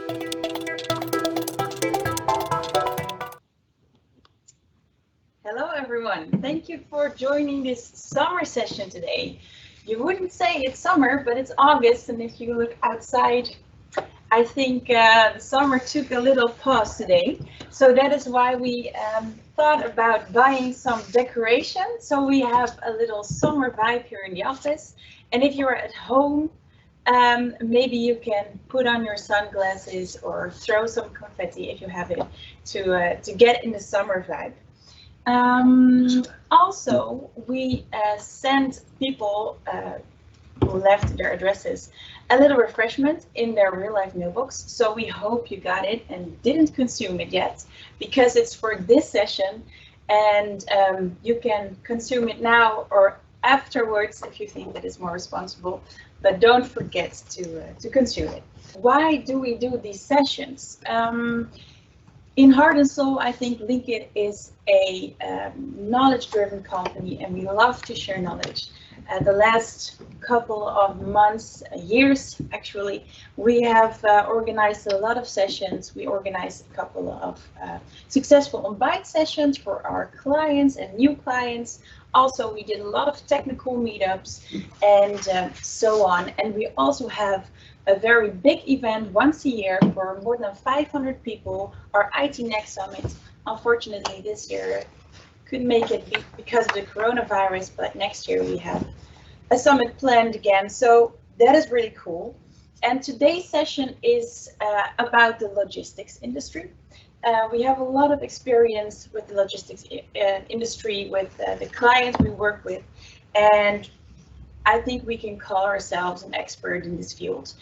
Hello everyone, thank you for joining this summer session today. You wouldn't say it's summer, but it's August, and if you look outside, I think the summer took a little pause today. So that is why we thought about buying some decoration. So we have a little summer vibe here in the office. And if you're at home, maybe you can put on your sunglasses or throw some confetti if you have it to get in the summer vibe. Also, we sent people who left their addresses a little refreshment in their real life mailbox. So we hope you got it and didn't consume it yet, because it's for this session, and you can consume it now or afterwards if you think that is more responsible, but don't forget to consume it. Why do we do these sessions? In heart and soul, I think LINKIT is a knowledge-driven company, and we love to share knowledge. The last couple of months, years actually, we have organized a lot of sessions. We organized a couple of successful on-bite sessions for our clients and new clients. Also, we did a lot of technical meetups and so on. And we also have a very big event once a year for more than 500 people, our IT Next Summit. Unfortunately, this year couldn't make it because of the coronavirus, but next year we have a summit planned again. So that is really cool. And today's session is about the logistics industry. We have a lot of experience with the logistics industry, with the clients we work with, and I think we can call ourselves an expert in this field.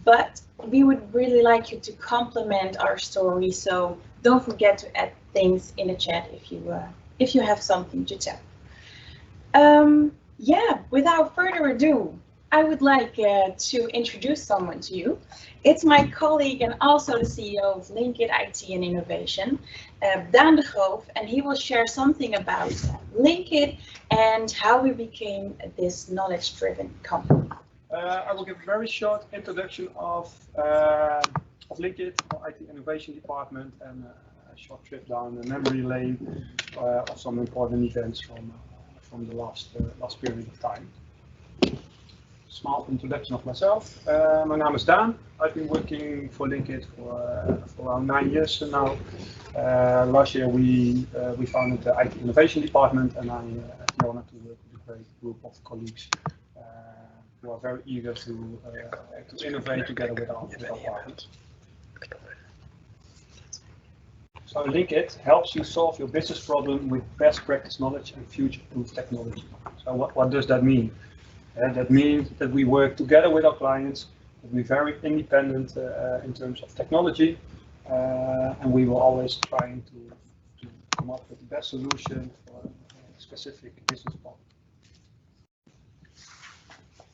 But we would really like you to complement our story, so don't forget to add things in the chat if you have something to tell. Yeah, without further ado, I would like to introduce someone to you. It's my colleague and also the CEO of LINKIT IT and Innovation, Daan de Groof, and he will share something about LINKIT and how we became this knowledge-driven company. I will give a very short introduction of LINKIT, our IT Innovation Department, and a short trip down the memory lane of some important events from the last period of time. Small introduction of myself. My name is Daan. I've been working for LINKIT for around 9 years now. Last year we founded the IT Innovation Department, and I have the honor to work with a great group of colleagues who are very eager to innovate together with our partners. So LINKIT helps you solve your business problem with best practice knowledge and future-proof technology. So what does that mean? That means that we work together with our clients, that we're very independent in terms of technology, and we will always trying to come up with the best solution for a specific business problem.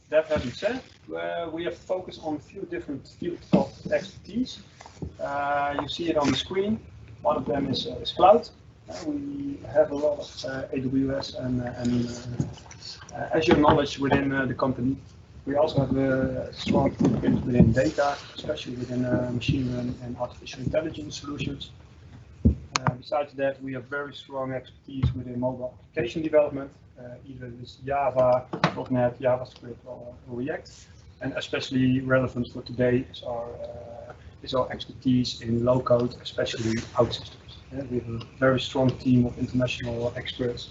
That having said, we have focused on a few different fields of expertise. You see it on the screen. One of them is cloud. We have a lot of AWS and Azure knowledge within the company. We also have a strong footprint within data, especially within machine learning and artificial intelligence solutions. Besides that, we have very strong expertise within mobile application development, either with Java, .NET, JavaScript, or React. And especially relevant for today is our expertise in low code, especially OutSystems. We have a very strong team of international experts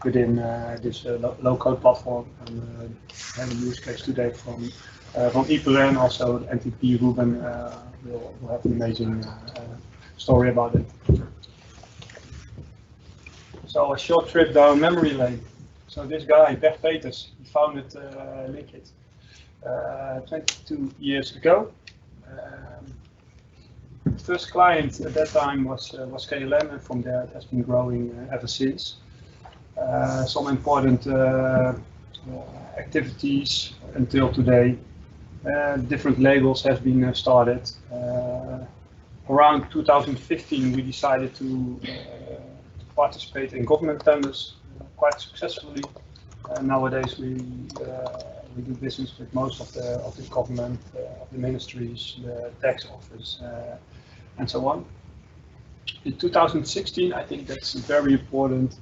within this low code platform, and have a use case today from Van Iperen. Also, the NTP Ruben will have an amazing story about it. So a short trip down memory lane. So this guy, Bert Peters, he founded LINKIT 22 years ago. First client at that time was KLM, and from there it has been growing ever since. Some important activities until today. Different labels have been started. Around 2015 we decided to participate in government tenders quite successfully. Nowadays we We do business with most of the government, of the ministries, the tax office, and so on. In 2016, I think that's a very important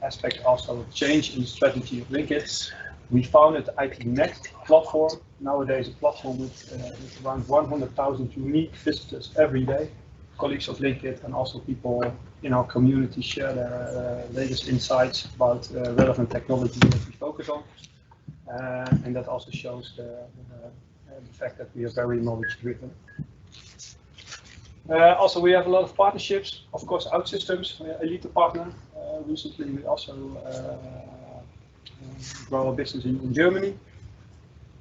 aspect, also a change in the strategy of LINKIT. We founded the IP Next platform, nowadays a platform with around 100,000 unique visitors every day. Colleagues of LINKIT and also people in our community share their latest insights about relevant technology that we focus on. And that also shows the fact that we are very knowledge driven. Also, we have a lot of partnerships. Of course, OutSystems, elite partner. Recently, we also grow our business in Germany.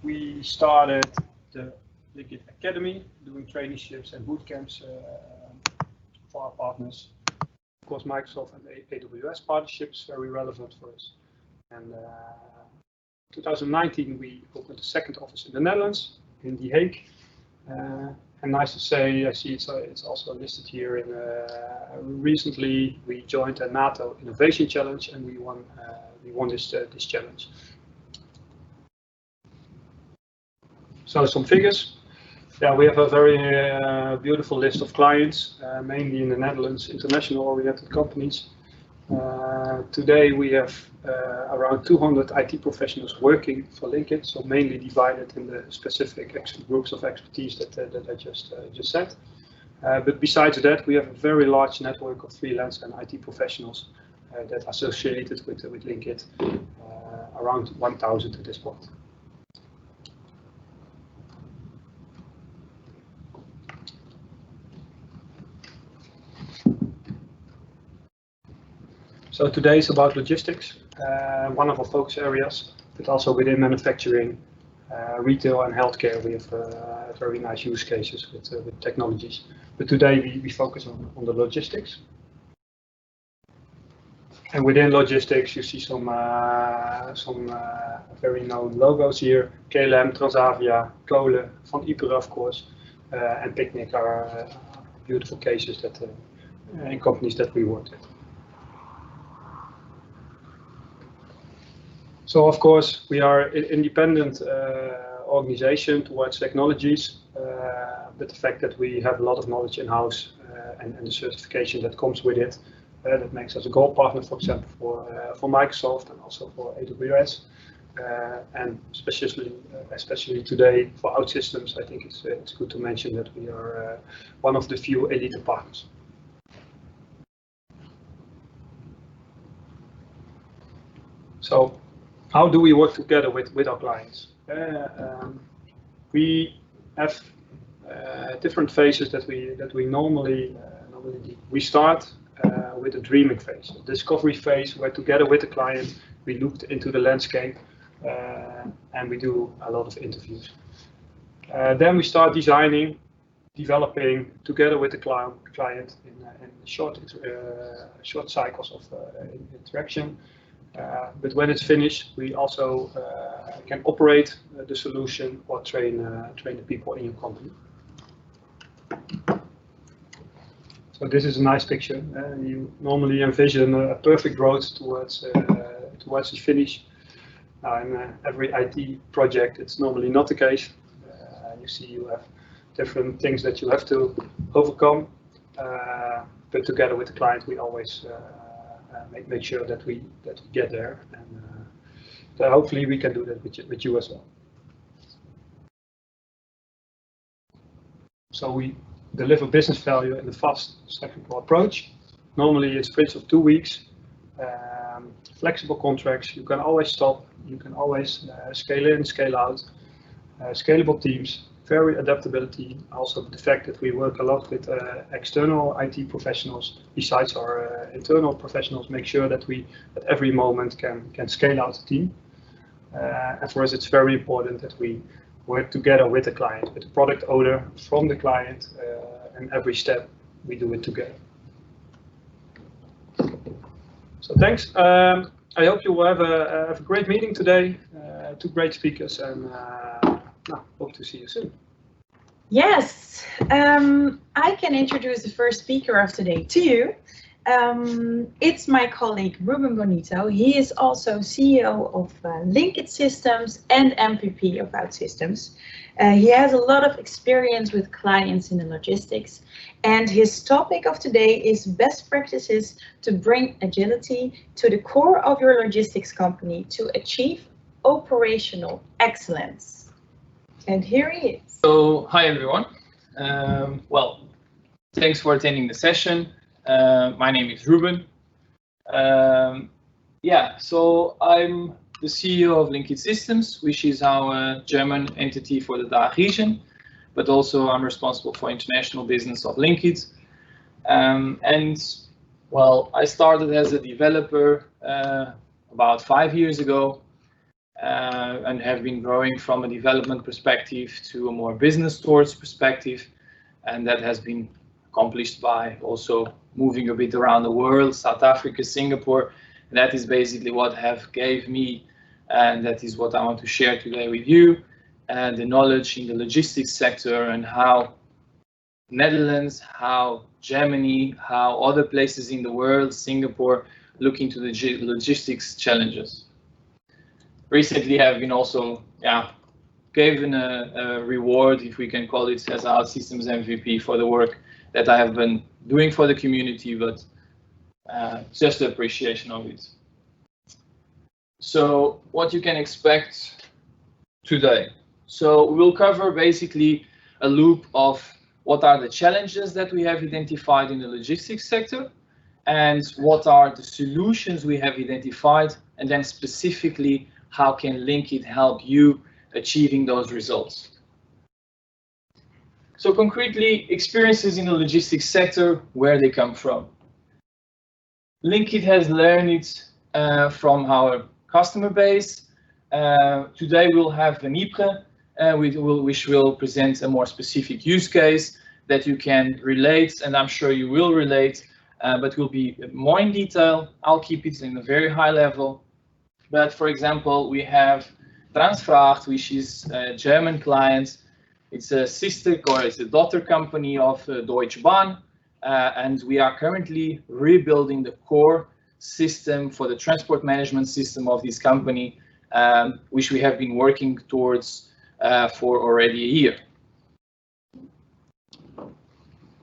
We started the LINKIT Academy, doing traineeships and boot camps for our partners. Of course, Microsoft and AWS partnerships, very relevant for us. And 2019, we opened a second office in the Netherlands, in The Hague. And nice to say, I see it's also listed here. Recently, we joined a NATO Innovation Challenge, and we won this challenge. So some figures. Yeah, we have a very beautiful list of clients, mainly in the Netherlands, international oriented companies. Today we have around 200 IT professionals working for LINKIT, so mainly divided in the specific groups of expertise that I just said. But besides that, we have a very large network of freelance and IT professionals that are associated with LINKIT, around 1,000 at this point. So today is about logistics, one of our focus areas, but also within manufacturing, retail and healthcare, we have very nice use cases with technologies. But today we focus on the logistics. And within logistics, you see some very known logos here. KLM, Transavia, Kolen, Van Iperen, of course, and Picnic are beautiful cases that in companies that we work with. So of course we are an independent organization towards technologies, but the fact that we have a lot of knowledge in-house and the certification that comes with it, that makes us a gold partner, for example, for Microsoft and also for AWS, and especially today for OutSystems. I think it's good to mention that we are one of the few elite partners. So, how do we work together with our clients? We have different phases that we normally do. We start with a dreaming phase, a discovery phase, where together with the client we look into the landscape and we do a lot of interviews. Then we start designing, developing together with the client in short cycles of interaction. But when it's finished, we also can operate the solution or train the people in your company. So this is a nice picture. You normally envision a perfect road towards the finish. In every IT project, it's normally not the case. You see, you have different things that you have to overcome. But together with the client, we always make sure that we get there, and hopefully we can do that with you as well. So we deliver business value in a fast, cyclical approach. Normally it's sprints of 2 weeks, flexible contracts. You can always stop. You can always scale in, scale out. Scalable teams. Very adaptability, also the fact that we work a lot with external IT professionals besides our internal professionals, make sure that we at every moment can scale out the team. And for us it's very important that we work together with the client, with the product owner from the client, and every step we do it together. So thanks. I hope you will have a great meeting today, 2 great speakers, and hope to see you soon. Yes, I can introduce the first speaker of today to you. It's my colleague Ruben Bonito. He is also CEO of LINKITSYSTEMs and MVP of OutSystems. He has a lot of experience with clients in the logistics, and his topic of today is best practices to bring agility to the core of your logistics company to achieve operational excellence. And here he is. So, hi everyone. Well, thanks for attending the session. My name is Ruben. So I'm the CEO of LINKITSYSTEMs, which is our German entity for the DACH region, but also I'm responsible for international business of LINKIT. I started as a developer about 5 years ago and have been growing from a development perspective to a more business towards perspective, and that has been accomplished by also moving a bit around the world, South Africa, Singapore. That is basically what have gave me, and that is what I want to share today with you, and the knowledge in the logistics sector and how Netherlands, how Germany, how other places in the world, Singapore, look into the logistics challenges. Recently have been also given a reward, if we can call it, as OutSystems MVP for the work that I have been doing for the community, but just the appreciation of it. So what you can expect today. So we'll cover basically a loop of what are the challenges that we have identified in the logistics sector and what are the solutions we have identified, and then specifically how can LINKIT help you achieving those results. So concretely, experiences in the logistics sector, where they come from. LINKIT has learned it from our customer base. Today we'll have Van Iperen, which will present a more specific use case that you can relate, and I'm sure you will relate, but will be more in detail. I'll keep it in a very high level. But for example, we have Transfracht, which is a German client. It's a sister or it's a daughter company of Deutsche Bahn, and we are currently rebuilding the core system for the transport management system of this company, which we have been working towards for already a year.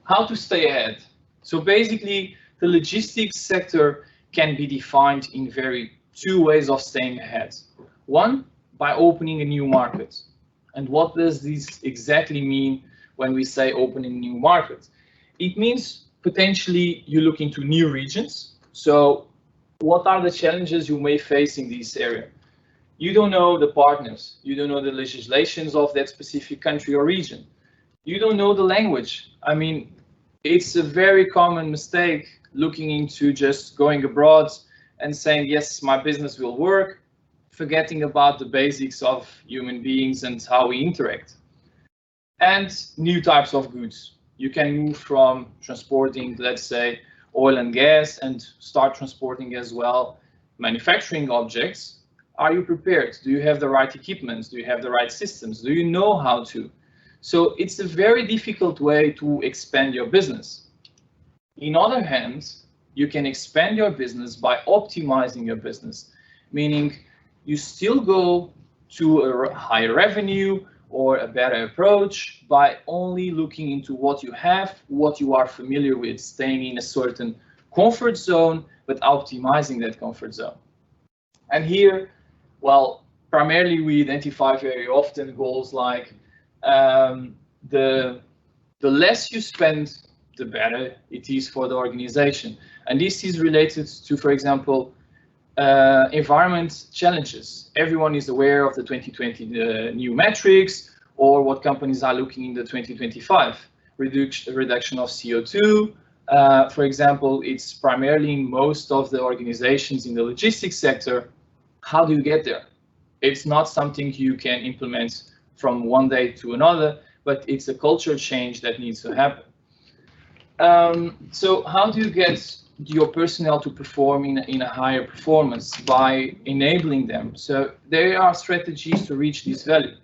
How to stay ahead? So basically, the logistics sector can be defined in two ways of staying ahead. One, by opening a new market. And what does this exactly mean when we say opening new markets? It means potentially you look into new regions. So what are the challenges you may face in this area? You don't know the partners. You don't know the legislations of that specific country or region. You don't know the language. I mean, it's a very common mistake looking into just going abroad and saying, yes, my business will work, forgetting about the basics of human beings and how we interact. And new types of goods. You can move from transporting, let's say, oil and gas and start transporting as well manufacturing objects. Are you prepared? Do you have the right equipment? Do you have the right systems? Do you know how to? So it's a very difficult way to expand your business. In other hands, you can expand your business by optimizing your business, meaning you still go to a higher revenue or a better approach by only looking into what you have, what you are familiar with, staying in a certain comfort zone, but optimizing that comfort zone. And here, well, primarily we identify very often goals like the less you spend, the better it is for the organization. And this is related to, for example, environment challenges. Everyone is aware of the 2020 new metrics, or what companies are looking in the 2025 reduction of CO2. For example, it's primarily in most of the organizations in the logistics sector. How do you get there? It's not something you can implement from one day to another, but it's a cultural change that needs to happen. So how do you get your personnel to perform in a higher performance? By enabling them. So there are strategies to reach this value.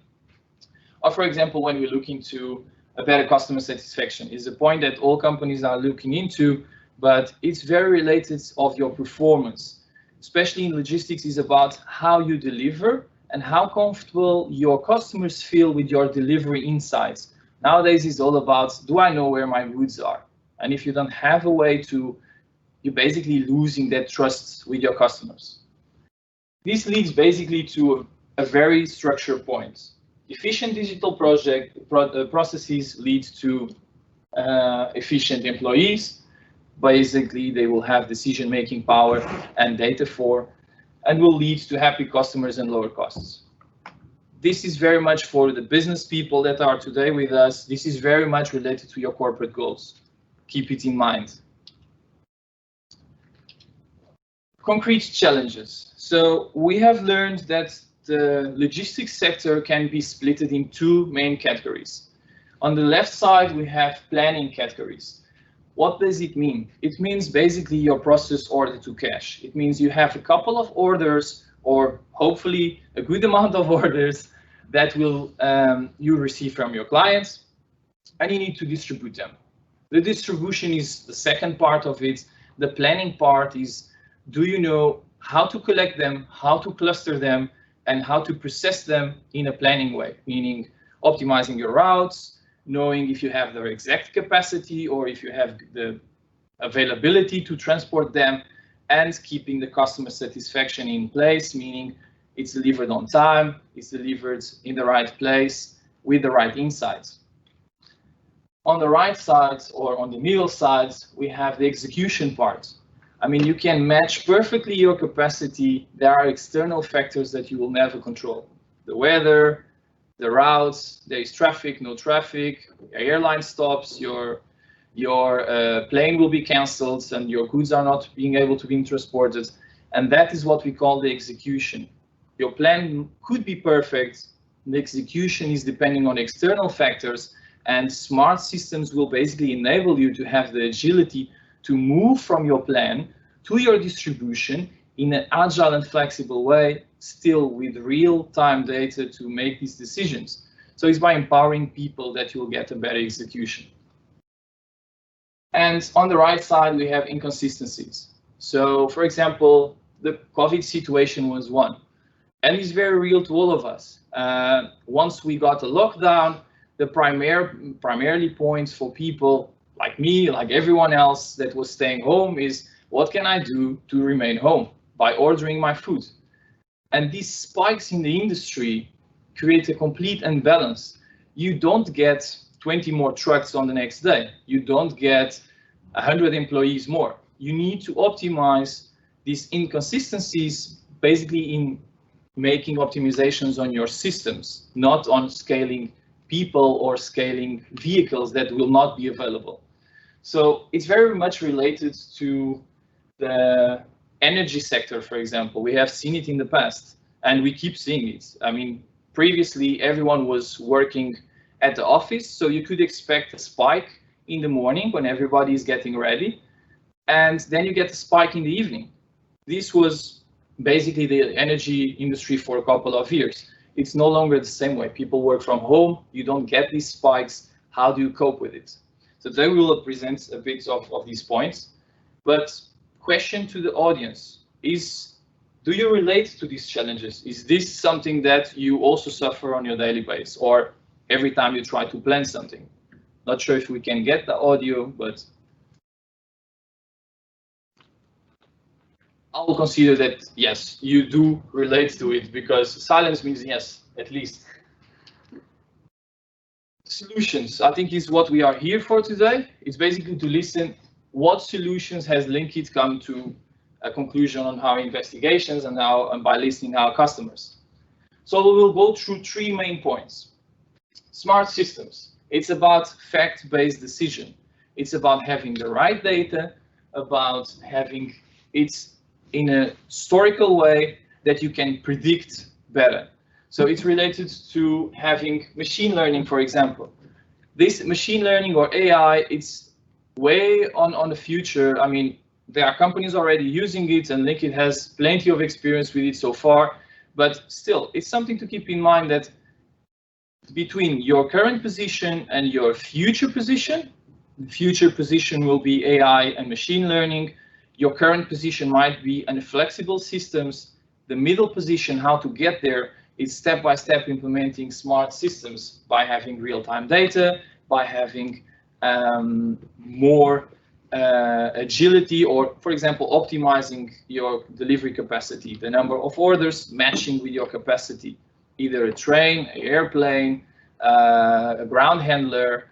Or for example, when we look into a better customer satisfaction, is a point that all companies are looking into, but it's very related of your performance, especially in logistics. Is about how you deliver and how comfortable your customers feel with your delivery insights. Nowadays, it's all about, do I know where my goods are? And if you don't have a way to, you're basically losing that trust with your customers. This leads basically to a very structured point. Efficient digital processes lead to efficient employees. Basically, they will have decision-making power and data and will lead to happy customers and lower costs. This is very much for the business people that are today with us. This is very much related to your corporate goals. Keep it in mind. Concrete challenges. So we have learned that the logistics sector can be split in two main categories. On the left side, we have planning categories. What does it mean? It means basically your process order to cash. It means you have a couple of orders, or hopefully a good amount of orders that will you receive from your clients, and you need to distribute them. The distribution is the second part of it. The planning part is, do you know how to collect them, how to cluster them, and how to process them in a planning way, meaning optimizing your routes, knowing if you have the exact capacity or if you have the availability to transport them, and keeping the customer satisfaction in place, meaning it's delivered on time, it's delivered in the right place with the right insights. On the right side, or on the middle side, we have the execution part. I mean, you can match perfectly your capacity. There are external factors that you will never control. The weather, the routes, there is traffic, no traffic, airline stops, your plane will be cancelled and your goods are not being able to be transported. And that is what we call the execution. Your plan could be perfect. The execution is depending on external factors, and smart systems will basically enable you to have the agility to move from your plan to your distribution in an agile and flexible way, still with real-time data to make these decisions. So it's by empowering people that you will get a better execution. And on the right side, we have inconsistencies. So, for example, the COVID situation was one, and it's very real to all of us. Once we got a lockdown, the primarily points for people like me, like everyone else that was staying home, is what can I do to remain home? By ordering my food. And these spikes in the industry create a complete imbalance. You don't get 20 more trucks on the next day. You don't get 100 employees more. You need to optimize these inconsistencies basically in making optimizations on your systems, not on scaling people or scaling vehicles that will not be available. So it's very much related to the energy sector, for example. We have seen it in the past, and we keep seeing it. I mean, previously everyone was working at the office, so you could expect a spike in the morning when everybody is getting ready, and then you get a spike in the evening. This was basically the energy industry for a couple of years. It's no longer the same way. People work from home, you don't get these spikes. How do you cope with it? So today we will present a bit of these points, but question to the audience is, do you relate to these challenges? Is this something that you also suffer on your daily basis, or every time you try to plan something? Not sure if we can get the audio, but I will consider that yes, you do relate to it, because silence means yes, at least. Solutions, I think, is what we are here for today. It's basically to listen what solutions has LINKIT come to a conclusion on our investigations and by listening to our customers. So we will go through three main points. Smart systems. It's about fact-based decision. It's about having the right data, about having it in a historical way that you can predict better. So it's related to having machine learning, for example. This machine learning or AI, it's way on the future. I mean, there are companies already using it, and LINKIT has plenty of experience with it so far. But still, it's something to keep in mind that between your current position and your future position, The future position will be AI and machine learning. Your current position might be in flexible systems. The middle position, how to get there, is step-by-step implementing smart systems by having real-time data, by having more agility, or, for example, optimizing your delivery capacity, the number of orders matching with your capacity, either a train, an airplane, a ground handler.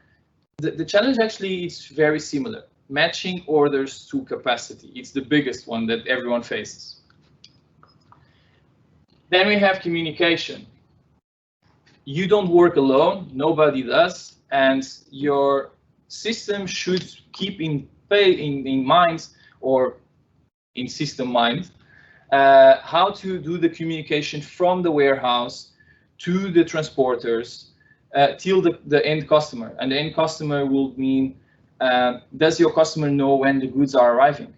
The challenge actually is very similar, matching orders to capacity. It's the biggest one that everyone faces. Then we have communication. You don't work alone, nobody does, and your system should keep in mind, or in system mind, how to do the communication from the warehouse to the transporters till the end customer. And the end customer will mean, does your customer know when the goods are arriving?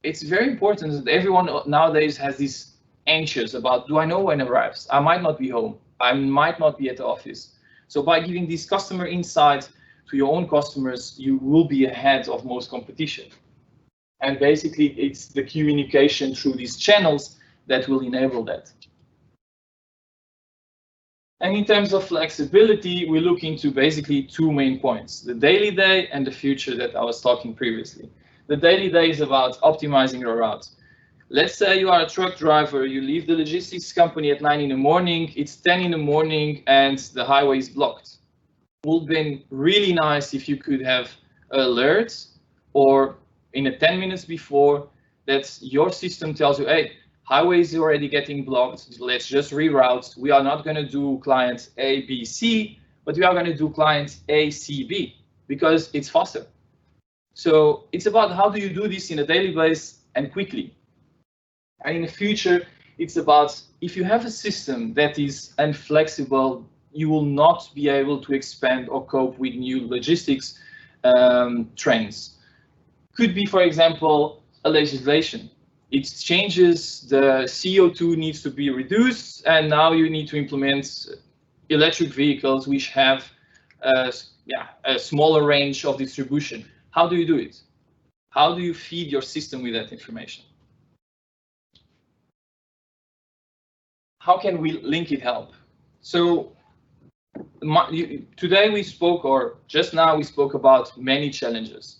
It's very important that everyone nowadays has this anxious about, do I know when it arrives? I might not be home. I might not be at the office. So by giving this customer insight to your own customers, you will be ahead of most competition. And basically, it's the communication through these channels that will enable that. And in terms of flexibility, we look into basically two main points, the daily day and the future that I was talking previously. The daily day is about optimizing your route. Let's say you are a truck driver, you leave the logistics company at 9 in the morning, it's 10 in the morning and the highway is blocked. It would have been really nice if you could have alerts, or in the 10 minutes before, that your system tells you, hey, highway is already getting blocked, let's just reroute. We are not going to do client A, B, C, but we are going to do client A, C, B, because it's faster. So it's about how do you do this in a daily basis and quickly. And in the future, it's about, if you have a system that is inflexible, you will not be able to expand or cope with new logistics trends. Could be, for example, a legislation. It changes, the CO2 needs to be reduced, and now you need to implement electric vehicles which have a smaller range of distribution. How do you do it? How do you feed your system with that information? How can we LINKIT help? So today we spoke, or just now we spoke about many challenges.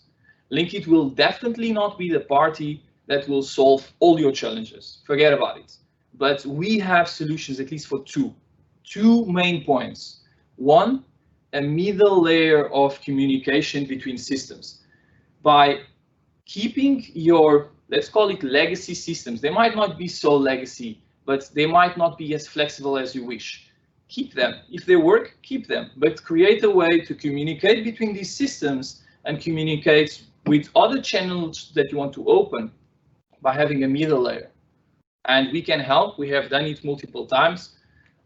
LINKIT will definitely not be the party that will solve all your challenges. Forget about it. But we have solutions, at least for two main points. One, a middle layer of communication between systems. By keeping your, let's call it legacy systems, they might not be so legacy, but they might not be as flexible as you wish. Keep them. If they work, keep them, but create a way to communicate between these systems and communicate with other channels that you want to open by having a middle layer. And we can help. We have done it multiple times.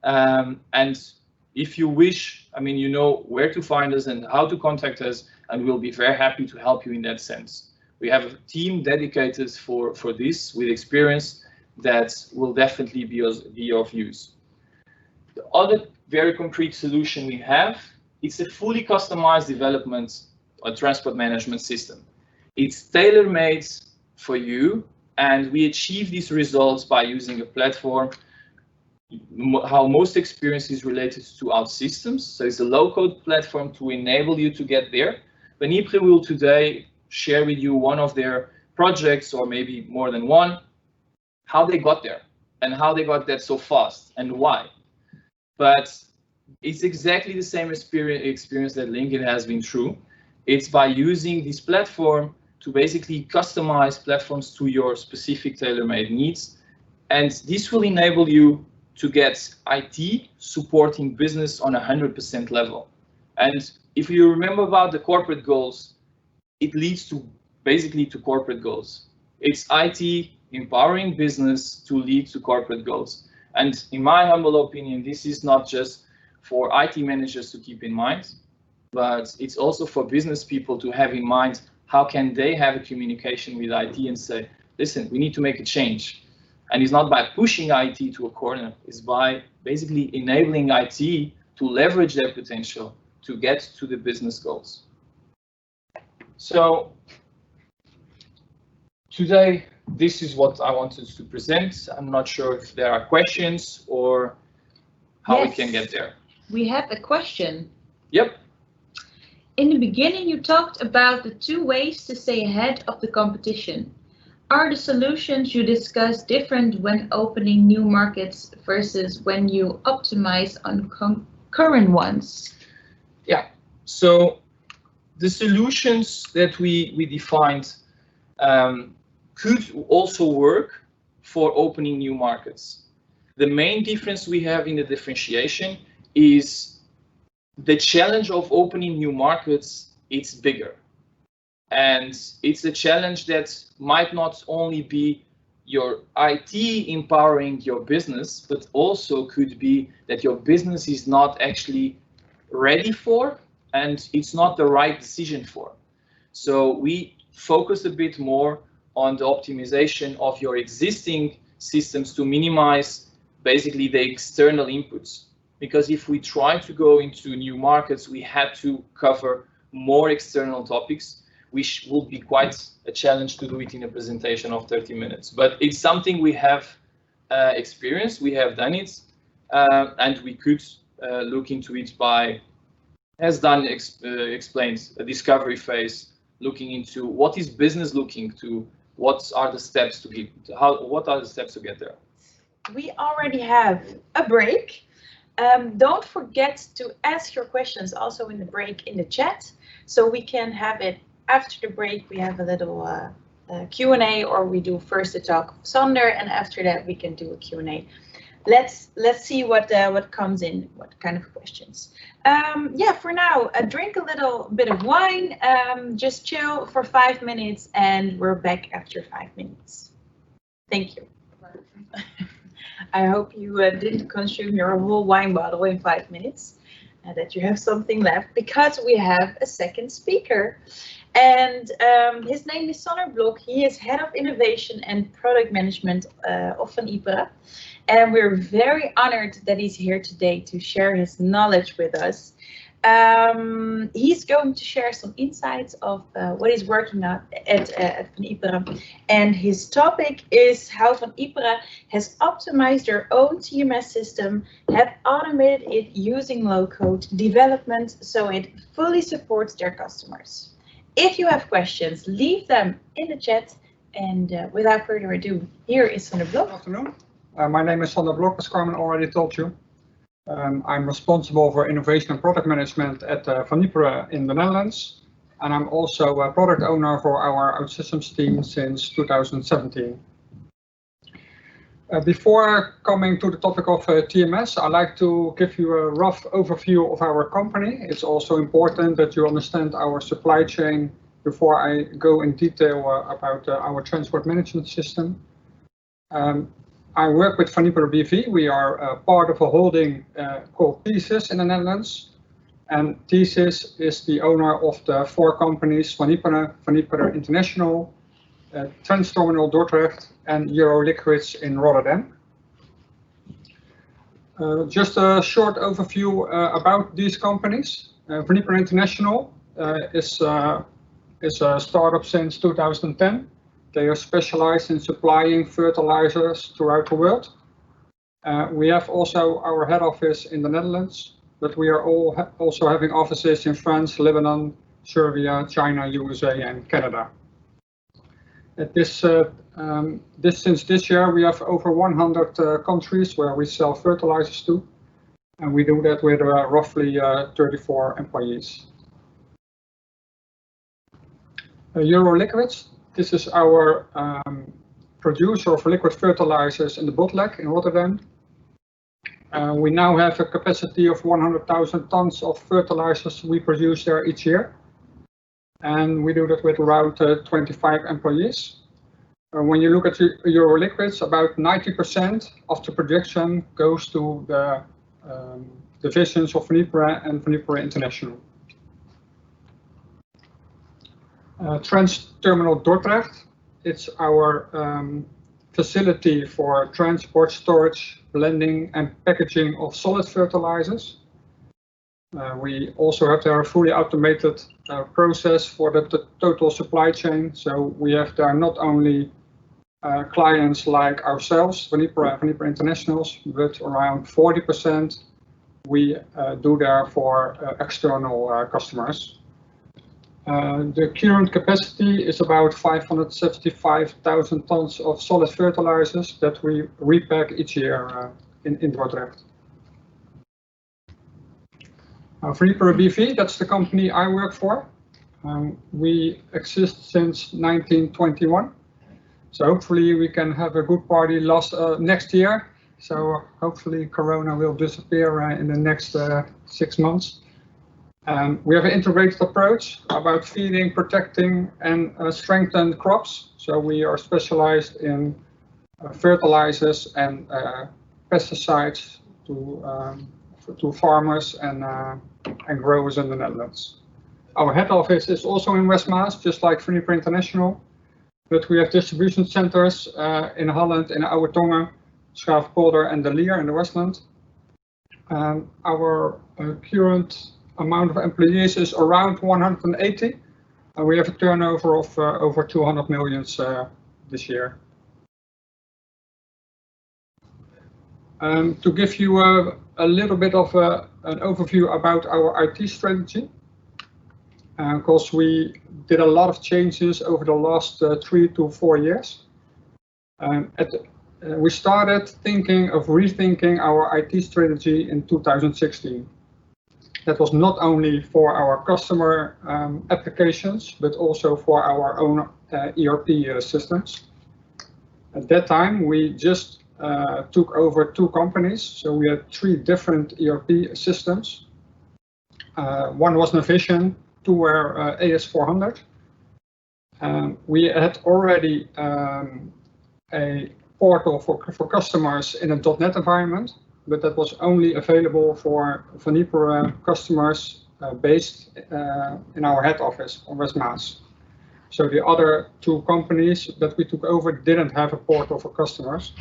And if you wish, I mean, you know where to find us and how to contact us, and we'll be very happy to help you in that sense. We have a team dedicated for this with experience that will definitely be of use. The other very concrete solution we have, it's a fully customized development or transport management system. It's tailor-made for you, and we achieve these results by using a platform. How most experience is related to OutSystems, so it's a low-code platform to enable you to get there. Van Iperen will today share with you one of their projects, or maybe more than one, how they got there and how they got that so fast and why. But it's exactly the same experience that LINKIT has been through. It's by using this platform to basically customize platforms to your specific tailor-made needs. And this will enable you to get IT supporting business on 100% level. And if you remember about the corporate goals, it leads to basically to corporate goals. It's IT empowering business to lead to corporate goals. And in my humble opinion, this is not just for IT managers to keep in mind, but it's also for business people to have in mind how can they have a communication with IT and say, listen, we need to make a change. And it's not by pushing IT to a corner, it's by basically enabling IT to leverage their potential to get to the business goals. So today, this is what I wanted to present. I'm not sure if there are questions or how we can get there. We have a question. Yep. In the beginning, you talked about the 2 ways to stay ahead of the competition. Are the solutions you discuss different when opening new markets versus when you optimize on current ones? Yeah, so the solutions that we defined could also work for opening new markets. The main difference we have in the differentiation is the challenge of opening new markets, it's bigger. And it's a challenge that might not only be your IT empowering your business, but also could be that your business is not actually ready for, and it's not the right decision for. So we focus a bit more on the optimization of your existing systems to minimize basically the external inputs. Because if we try to go into new markets, we had to cover more external topics, which will be quite a challenge to do it in a presentation of 30 minutes. But it's something we have experienced, we have done it, and we could look into it by, as Daan explains, a discovery phase, looking into what is business looking to, what are the steps to get, what are the steps to get there. We already have a break. Don't forget to ask your questions also in the break in the chat, so we can have it after the break. We have a little Q&A, or we do first the talk of Sander, and after that we can do a Q&A. Let's see what comes in, what kind of questions. Yeah, for now, drink a little bit of wine, just chill for 5 minutes, and we're back after 5 minutes. Thank you. I hope you didn't consume your whole wine bottle in 5 minutes, and that you have something left, because we have a second speaker. And his name is Sander Blok. He is Head of Innovation and Product Management of Van Iperen. And we're very honored that he's here today to share his knowledge with us. He's going to share some insights of what he's working on at Van Iperen. And his topic is how Van Iperen has optimized their own TMS system, have automated it using low-code development, so it fully supports their customers. If you have questions, leave them in the chat. And without further ado, here is Sander Blok. Good afternoon. My name is Sander Blok, as Carmen already told you. I'm responsible for innovation and product management at Van Iperen in the Netherlands. And I'm also a product owner for our OutSystems team since 2017. Before coming to the topic of TMS, I'd like to give you a rough overview of our company. It's also important that you understand our supply chain before I go in detail about our transport management system. I work with Van Iperen BV. We are part of a holding called Thesis in the Netherlands. And Thesis is the owner of the 4 companies, Van Iperen International, Transterminal Dordrecht, and Euroliquids in Rotterdam. Just a short overview about these companies. Van Iperen International is a startup since 2010. They are specialized in supplying fertilizers throughout the world. We have also our head office in the Netherlands, but we are also having offices in France, Lebanon, Serbia, China, USA, and Canada. Since this year, we have over 100 countries where we sell fertilizers to, and we do that with roughly 34 employees. Euroliquids, this is our producer of liquid fertilizers in the Botlek in Rotterdam. We now have a capacity of 100,000 tons of fertilizers we produce there each year. And we do that with around 25 employees. When you look at Euroliquids, about 90% of the production goes to the divisions of Van Iperen and Van Iperen International. Transterminal Dordrecht, it's our facility for transport, storage, blending and packaging of solid fertilizers. We also have there a fully automated process for the total supply chain. So we have there not only clients like ourselves, Van Iperen Internationals, but around 40% we do there for external customers. The current capacity is about 575,000 tons of solid fertilizers that we repack each year in Dordrecht. Van Iperen BV, that's the company I work for. We exist since 1921. So hopefully we can have a good party next year. So hopefully Corona will disappear in the next 6 months. We have an integrated approach about feeding, protecting, and strengthen crops. So we are specialized in fertilizers and pesticides to farmers and growers in the Netherlands. Our head office is also in Westmaas, just like Van Iperen International. But we have distribution centers in Holland, in Oude Tongen, Schaafpolder, and De Lier in the Westland. Our current amount of employees is around 180, and we have a turnover of over 200 million this year. To give you a little bit of an overview about our IT strategy, because we did a lot of changes over the last 3 to 4 years. We started thinking of rethinking our IT strategy in 2016. That was not only for our customer applications, but also for our own ERP systems. At that time, we just took over 2 companies, so we had 3 different ERP systems. One was Navision, 2 were AS400. We had already a portal for customers in a .NET environment, but that was only available for Van Iperen customers based in our head office on Westmaas. So the other 2 companies that we took over didn't have a portal for customers,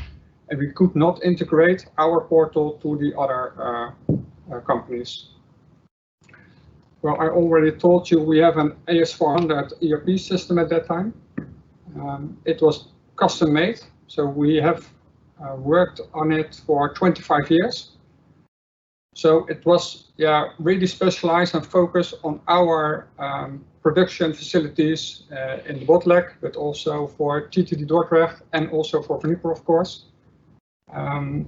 and we could not integrate our portal to the other companies. Well, I already told you we have an AS400 ERP system at that time. It was custom made, so we have worked on it for 25 years. So it was really specialized and focused on our production facilities in the Blok, but also for TTD Dordrecht and also for Van Iperen, of course. And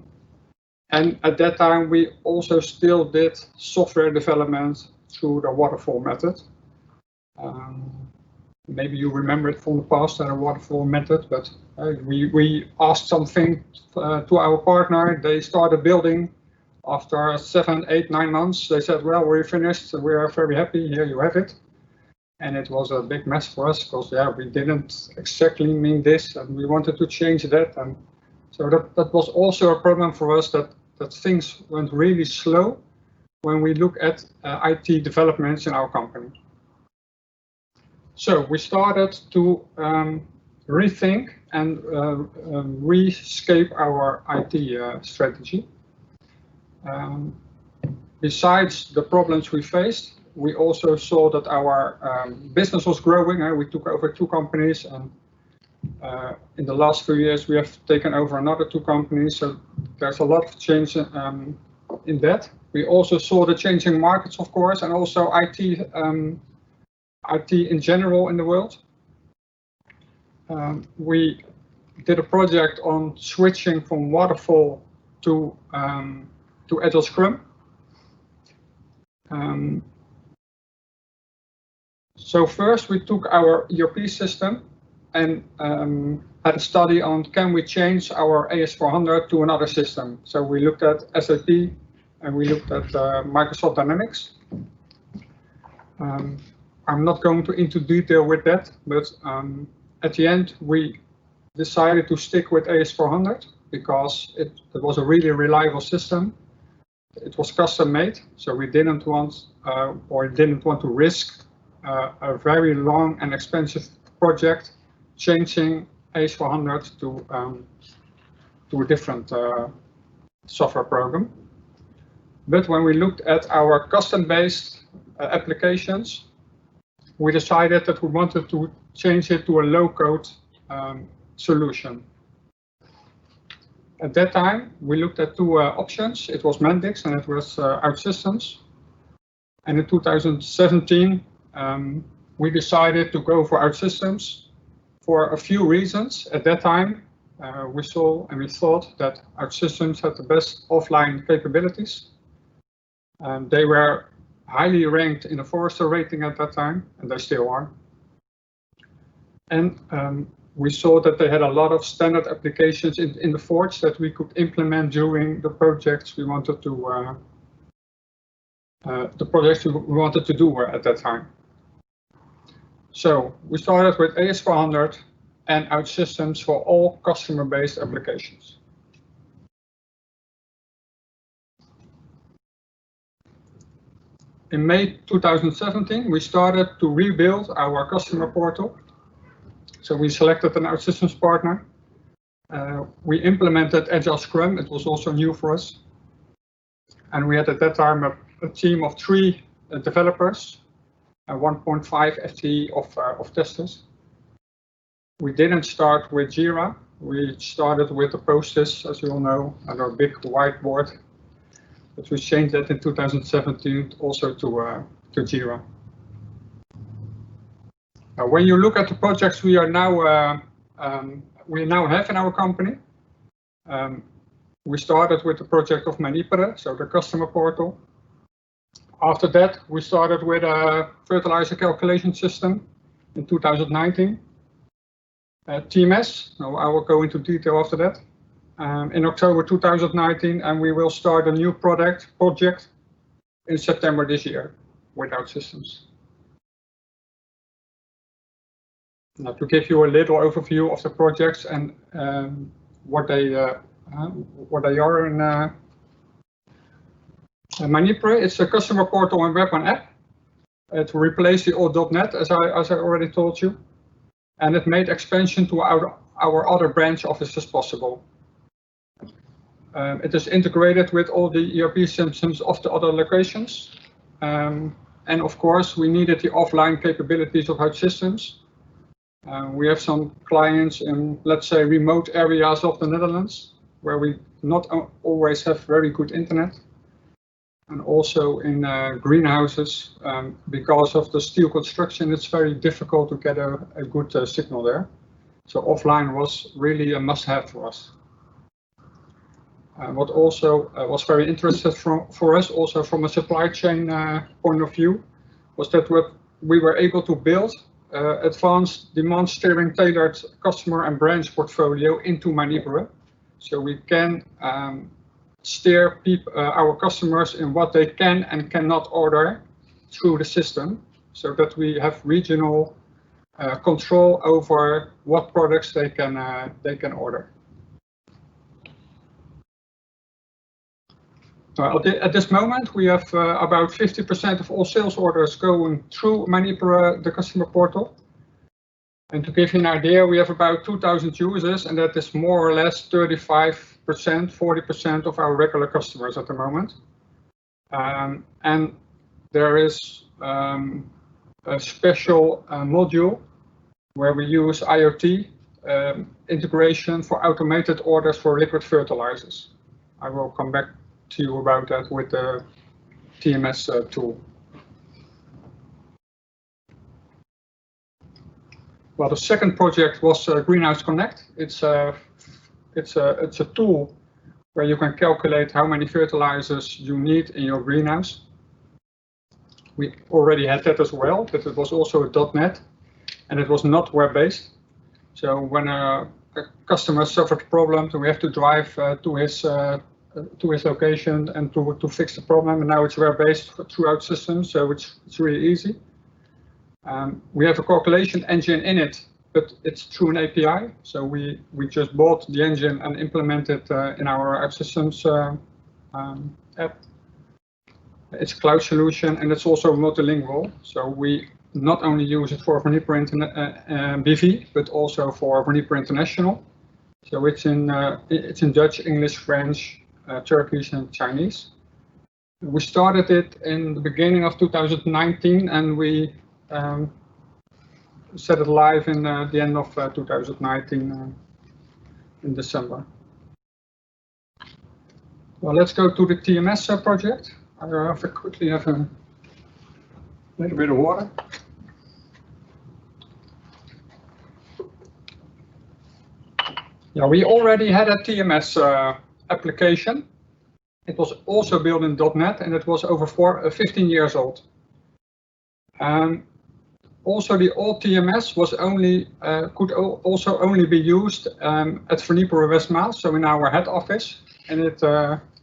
at that time, we also still did software development through the waterfall method. Maybe you remember it from the past, the waterfall method, but we asked something to our partner. They started building. After 7, 8, 9 months, they said, well, we're finished, we are very happy, here you have it. And it was a big mess for us, because we didn't exactly mean this, and we wanted to change that. And so that was also a problem for us, that things went really slow when we look at IT developments in our company. So we started to rethink and rescape our IT strategy. Besides the problems we faced, we also saw that our business was growing. We took over 2 companies, and in the last few years we have taken over another 2 companies. So there's a lot of change in that. We also saw the changing markets, of course, and also IT in general in the world. We did a project on switching from waterfall to Agile Scrum. So first we took our ERP system and had a study on, can we change our AS400 to another system? So we looked at SAP and we looked at Microsoft Dynamics. I'm not going into detail with that, but at the end we decided to stick with AS400 because it was a really reliable system. It was custom made, so we didn't want to risk a very long and expensive project changing AS400 to a different software program. But when we looked at our custom-based applications, we decided that we wanted to change it to a low-code solution. At that time, we looked at two options. It was Mendix and it was OutSystems. And in 2017, we decided to go for OutSystems for a few reasons. At that time, we saw and we thought that OutSystems had the best offline capabilities. They were highly ranked in the Forrester rating at that time, and they still are. And we saw that they had a lot of standard applications in the Forge that we could implement during the projects we wanted to do at that time. So we started with AS400 and OutSystems for all customer-based applications. In May 2017, we started to rebuild our customer portal. So we selected an OutSystems partner. We implemented Agile Scrum. It was also new for us. And we had at that time a team of 3 developers, 1.5 FTE of testers. We didn't start with Jira. We started with the Post-its, as you all know, and our big whiteboard. But we changed that in 2017 also to Jira. When you look at the projects we now have in our company, we started with the project of Van Iperen, so the customer portal. After that, we started with a fertilizer calculation system in 2019. TMS, I will go into detail after that. In October 2019, and we will start a new project in September this year with OutSystems. Now, to give you a little overview of the projects and what they are in Van Iperen, it's a customer portal and web and app. It replaced the old .NET, as I already told you, and it made expansion to our other branch offices possible. It is integrated with all the ERP systems of the other locations. And of course, we needed the offline capabilities of OutSystems. We have some clients in, let's say, remote areas of the Netherlands, where we not always have very good internet. And also in greenhouses, because of the steel construction, it's very difficult to get a good signal there. So offline was really a must-have for us. What also was very interesting for us, also from a supply chain point of view, was that we were able to build advanced demand steering tailored customer and branch portfolio into Van Iperen. So we can steer our customers in what they can and cannot order through the system, so that we have regional control over what products they can order. At this moment, we have about 50% of all sales orders going through Van Iperen, the customer portal. And to give you an idea, we have about 2,000 users, and that is more or less 35%, 40% of our regular customers at the moment. And there is a special module where we use IoT integration for automated orders for liquid fertilizers. I will come back to you about that with the TMS tool. Well, the second project was Greenhouse Connect. It's a tool where you can calculate how many fertilizers you need in your greenhouse. We already had that as well, but it was also a .NET, and it was not web-based. So when a customer suffered problems, we have to drive to his location and to fix the problem. And now it's web-based through OutSystems, so it's really easy. We have a calculation engine in it, but it's through an API. So we just bought the engine and implemented in our OutSystems app. It's a cloud solution, and it's also multilingual. So we not only use it for Van Iperen BV, but also for Van Iperen International. So it's in Dutch, English, French, Turkish, and Chinese. We started it in the beginning of 2019, and we set it live in the end of 2019 in December. Well, let's go to the TMS project. I have to quickly have a little bit of water. Yeah, we already had a TMS application. It was also built in .NET, and it was over 15 years old. Also, the old TMS was could also only be used at Van Iperen West Maas, so in our head office, and it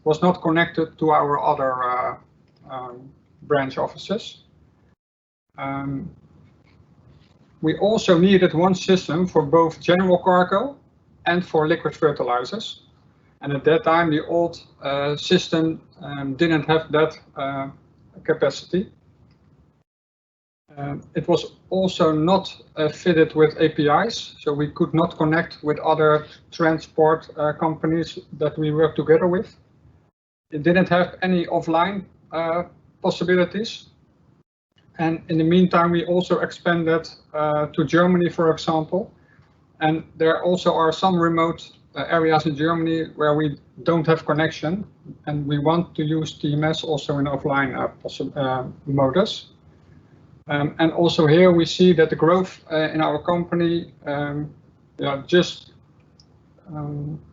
was not connected to our other branch offices. We also needed one system for both general cargo and for liquid fertilizers. And at that time, the old system didn't have that capacity. It was also not fitted with APIs, so we could not connect with other transport companies that we work together with. It didn't have any offline possibilities. And in the meantime, we also expanded to Germany, for example. And there also are some remote areas in Germany where we don't have connection, and we want to use TMS also in offline modus. And also here we see that the growth in our company just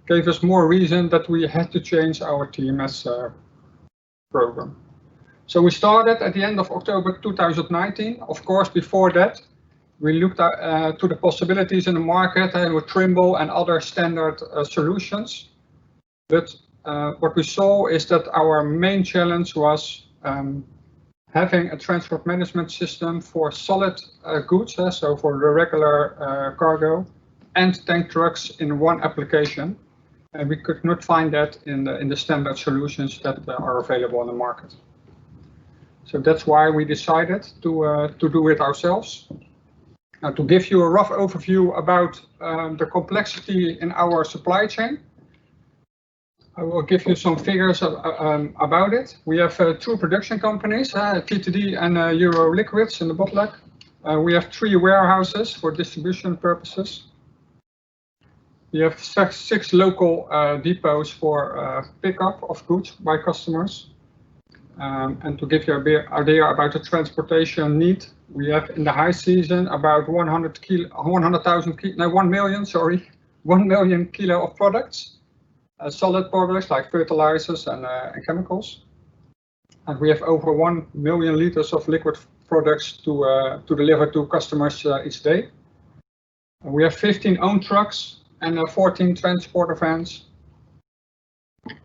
gave us more reason that we had to change our TMS program. So we started at the end of October 2019. Of course, before that, we looked to the possibilities in the market with Trimble and other standard solutions. But what we saw is that our main challenge was having a transport management system for solid goods, so for the regular cargo, and tank trucks in one application. And we could not find that in the standard solutions that are available on the market. So that's why we decided to do it ourselves. Now, to give you a rough overview about the complexity in our supply chain, I will give you some figures about it. We have two production companies, TTD and Euro Liquids in the Blok. We have 3 warehouses for distribution purposes. We have 6 local depots for pickup of goods by customers. And to give you an idea about the transportation need, we have in the high season about 1 million kilo of products, solid products like fertilizers and chemicals. And we have over 1 million liters of liquid products to deliver to customers each day. And we have 15 owned trucks and 14 transporter vans.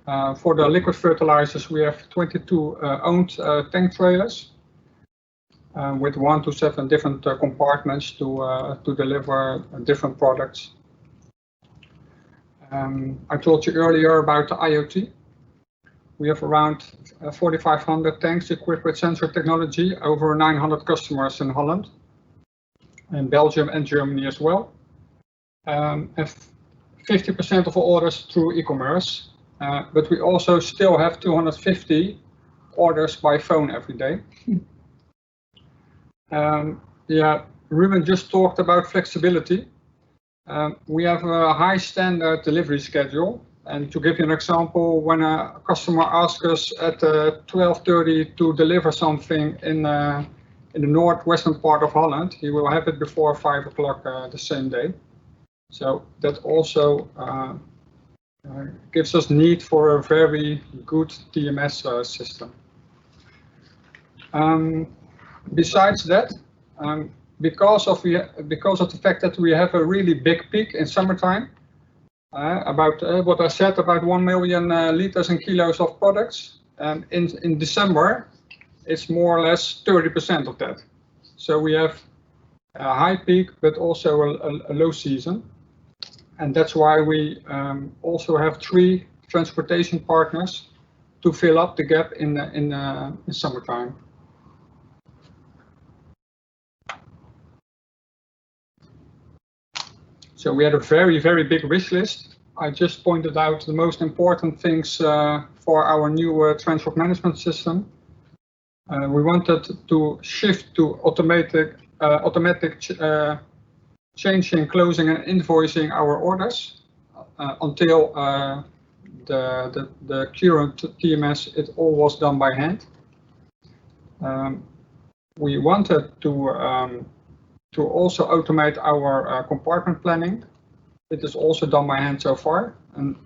For the liquid fertilizers, we have 22 owned tank trailers with 1 to 7 different compartments to deliver different products. I told you earlier about the IoT. We have around 4,500 tanks equipped with sensor technology, over 900 customers in Holland, and Belgium and Germany as well. And 50% of all orders through e-commerce. But we also still have 250 orders by phone every day. Ruben just talked about flexibility. We have a high standard delivery schedule. And to give you an example, when a customer asks us at 12:30 to deliver something in the northwestern part of Holland, he will have it before 5 o'clock the same day. So that also gives us need for a very good TMS system. Besides that, because of the fact that we have a really big peak in summertime, about what I said about 1 million liters and kilos of products, in December, it's more or less 30% of that. So we have a high peak, but also a low season. And that's why we also have 3 transportation partners to fill up the gap in summertime. So we had a very, very big wish list. I just pointed out the most important things for our new transport management system. We wanted to shift to automatic changing, closing, and invoicing our orders until the current TMS. It all was done by hand. We wanted to also automate our compartment planning. It is also done by hand so far, and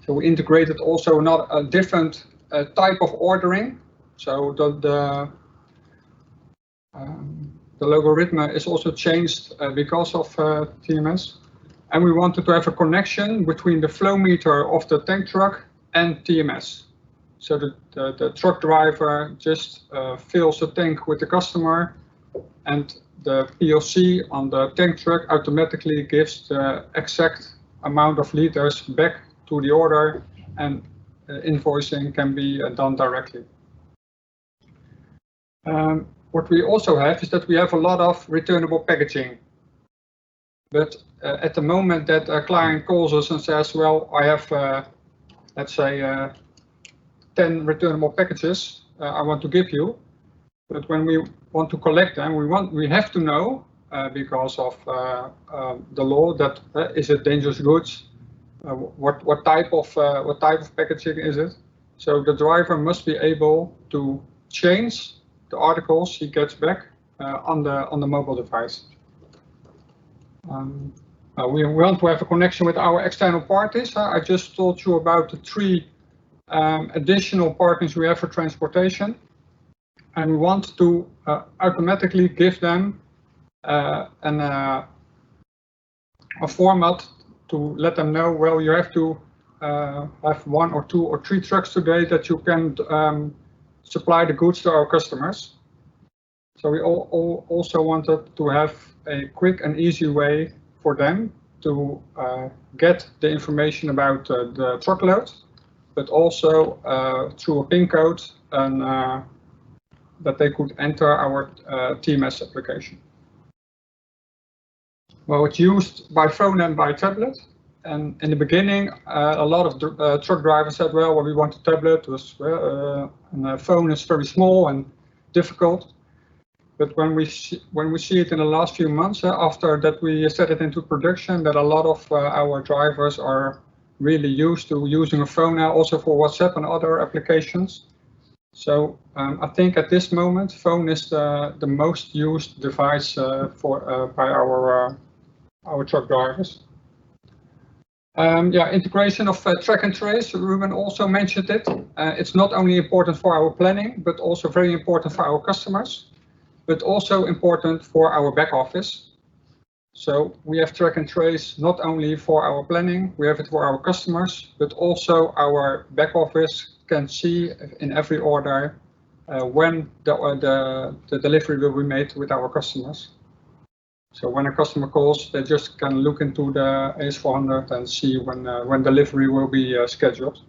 so we integrated also not a different type of ordering. So the logarithm is also changed because of TMS, and we wanted to have a connection between the flow meter of the tank truck and TMS. So the truck driver just fills the tank with the customer, and the PLC on the tank truck automatically gives the exact amount of liters back to the order, and invoicing can be done directly. What we also have is that we have a lot of returnable packaging. But at the moment that a client calls us and says, well, I have, let's say, 10 returnable packages I want to give you. But when we want to collect them, we have to know, because of the law, that is it dangerous goods? What type of packaging is it? So the driver must be able to change the articles he gets back on the mobile device. We want to have a connection with our external parties. I just told you about the 3 additional partners we have for transportation, and we want to automatically give them a format to let them know, well, you have to have 1 or 2 or 3 trucks today that you can supply the goods to our customers. So we also wanted to have a quick and easy way for them to get the information about the truckload, but also through a PIN code, and that they could enter our TMS application. Well, it's used by phone and by tablet. And in the beginning, a lot of truck drivers said, well, we want a tablet, and a phone is very small and difficult. But when we see it in the last few months, after that we set it into production, that a lot of our drivers are really used to using a phone now, also for WhatsApp and other applications. So I think at this moment, phone is the most used device by our truck drivers. Integration of track and trace. Ruben also mentioned it. It's not only important for our planning, but also very important for our customers, but also important for our back office. So we have track and trace not only for our planning, we have it for our customers, but also our back office can see in every order when the delivery will be made with our customers. So when a customer calls, they just can look into the AS400 and see when delivery will be scheduled.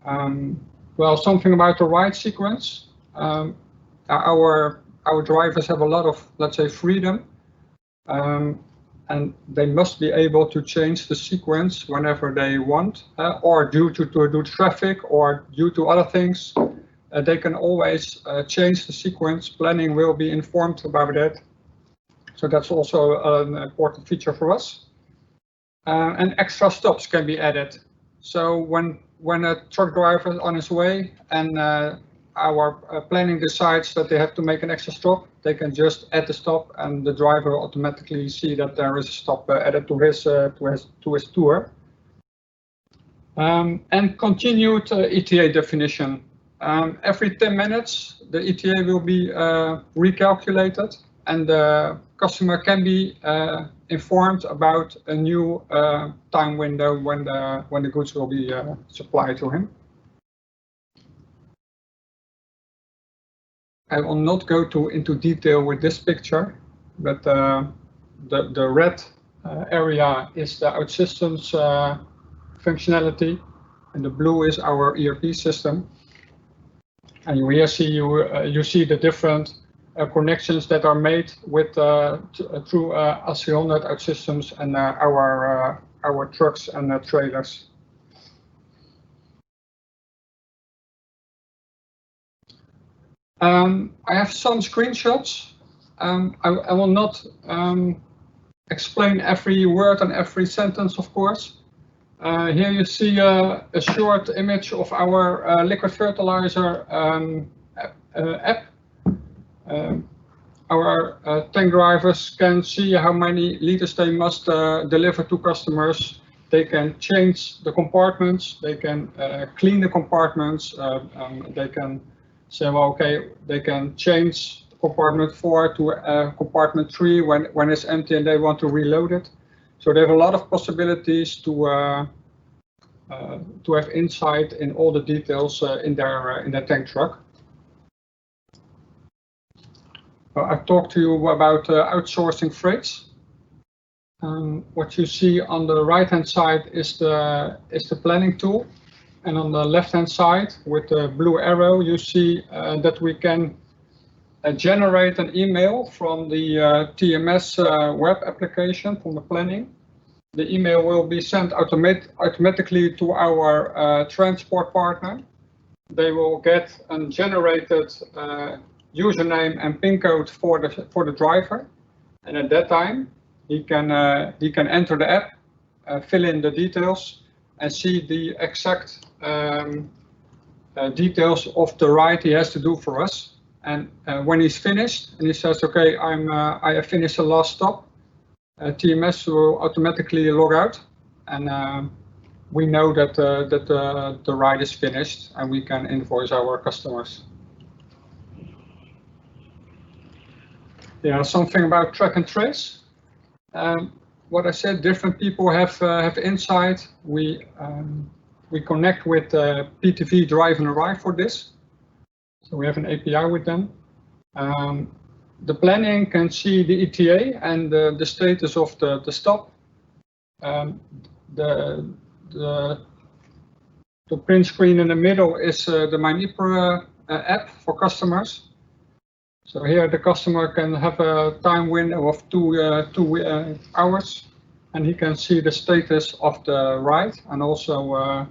Well, something about the ride sequence. Our drivers have a lot of, let's say, freedom, and they must be able to change the sequence whenever they want, or due to traffic or due to other things. They can always change the sequence. Planning will be informed about that. So that's also an important feature for us. And extra stops can be added. So when a truck driver is on his way and our planning decides that they have to make an extra stop, they can just add the stop, and the driver will automatically see that there is a stop added to his tour. And continued ETA definition. Every 10 minutes, the ETA will be recalculated, and the customer can be informed about a new time window when the goods will be supplied to him. I will not go into detail with this picture, but the red area is the OutSystems functionality, and the blue is our ERP system. And here you see the different connections that are made with through LC100 OutSystems and our our trucks and trailers. I have some screenshots. I will not explain every word and every sentence, of course. Here you see a short image of our liquid fertilizer app. Our tank drivers can see how many liters they must deliver to customers. They can change the compartments, they can clean the compartments, they can say, well, okay, they can change compartment 4 to compartment 3 when it's empty and they want to reload it. So they have a lot of possibilities to have insight in all the details in their tank truck. I've talked to you about outsourcing freights. What you see on the right-hand side is the planning tool, and on the left-hand side with the blue arrow, you see that we can generate an email from the TMS web application from the planning. The email will be sent automatically to our transport partner. They will get a generated username and PIN code for the driver, and at that time he can enter the app, fill in the details, and see the exact details of the ride he has to do for us. And when he's finished and he says, okay, I have finished the last stop, TMS will automatically log out, and we know that the ride is finished, and we can invoice our customers. Yeah, something about track and trace. What I said, different people have insight. We connect with PTV Drive and Arrive for this. So we have an API with them. The planning can see the ETA and the status of the stop. The print screen in the middle is the Van Iperen app for customers. So here the customer can have a time window of two hours, and he can see the status of the ride, and also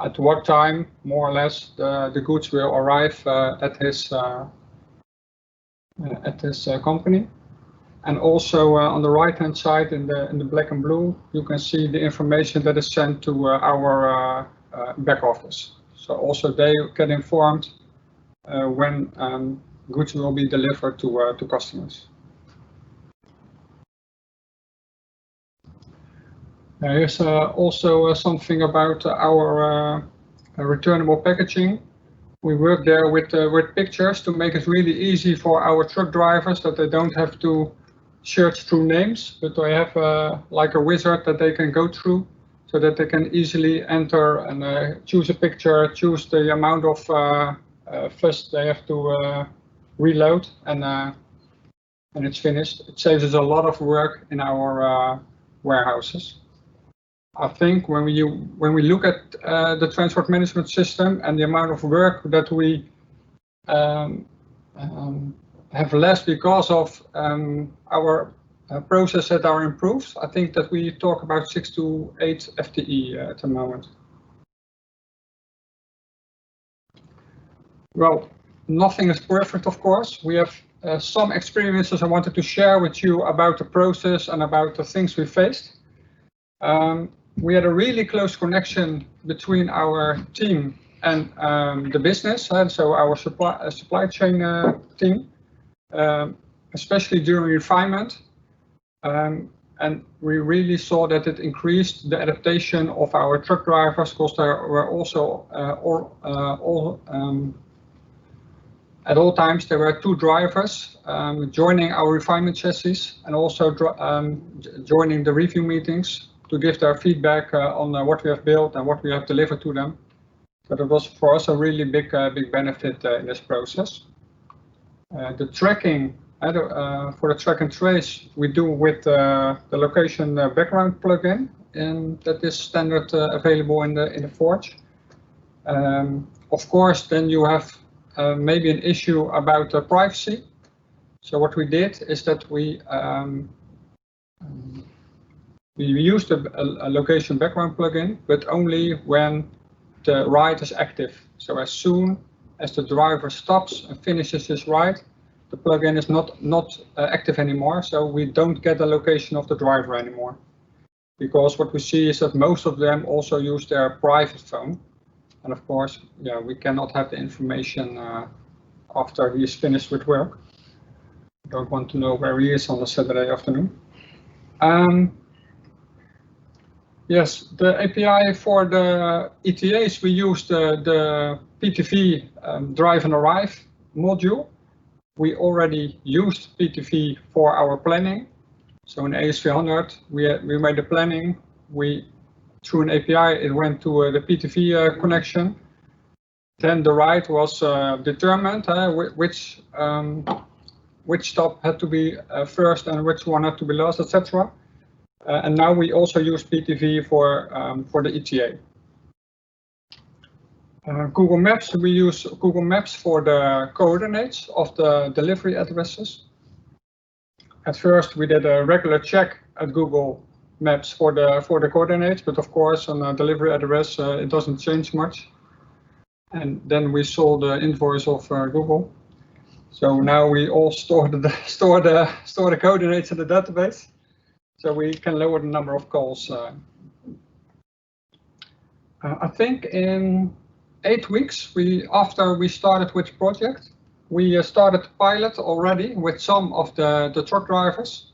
at what time, more or less, the goods will arrive at his company. And also on the right-hand side in the black and blue, you can see the information that is sent to our back office. So also they get informed when goods will be delivered to customers. Here's also something about our returnable packaging. We work there with pictures to make it really easy for our truck drivers, that they don't have to search through names, but they have like a wizard that they can go through, so that they can easily enter and choose a picture, choose the amount of fuss they have to reload, and it's finished. It saves us a lot of work in our warehouses. I think when we look at the transport management system and the amount of work that we have less because of our process that are improved, I think that we talk about 6 to 8 FTE at the moment. Well, nothing is perfect, of course. We have some experiences I wanted to share with you about the process and about the things we faced. We had a really close connection between our team and the business, and so our supply chain team, especially during refinement. And we really saw that it increased the adaptation of our truck drivers, because there were also at all times there were 2 drivers joining our refinement chassis, and also joining the review meetings to give their feedback on what we have built and what we have delivered to them. So that was for us a really big benefit in this process. The tracking for the track and trace we do with the location background plugin, and that is standard available in the Forge. Of course, then you have maybe an issue about privacy. So what we did is that we We used a location background plugin, but only when the ride is active. So as soon as the driver stops and finishes his ride, the plugin is not active anymore. So we don't get the location of the driver anymore. Because what we see is that most of them also use their private phone. And of course, yeah, we cannot have the information after he's finished with work. We don't want to know where he is on a Saturday afternoon. Yes, the API for the ETAs, we use the PTV drive and arrive module. We already used PTV for our planning. So in AS300, we made the planning. Through an API, it went to the PTV connection. Then the ride was determined, which stop had to be first and which one had to be last, etc. And now we also use PTV for the ETA. Google Maps, we use Google Maps for the coordinates of the delivery addresses. At first, we did a regular check at Google Maps for the coordinates, but of course, on a delivery address, it doesn't change much. And then we saw the invoice of Google. So now we all store the coordinates in the database, so we can lower the number of calls. I think in 8 weeks after we started with the project, we started pilot already with some of the truck drivers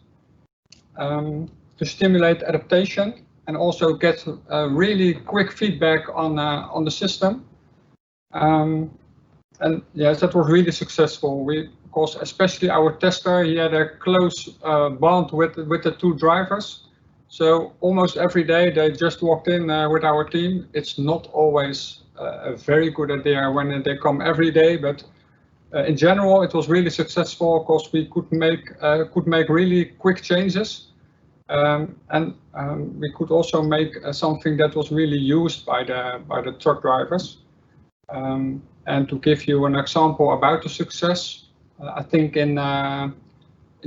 to stimulate adaptation and also get really quick feedback on the system. And yes, that was really successful. Because especially our tester, he had a close bond with the two drivers. So almost every day they just walked in with our team. It's not always a very good idea when they come every day, but in general it was really successful because we could make really quick changes, and we could also make something that was really used by the truck drivers. And to give you an example about the success, I think in the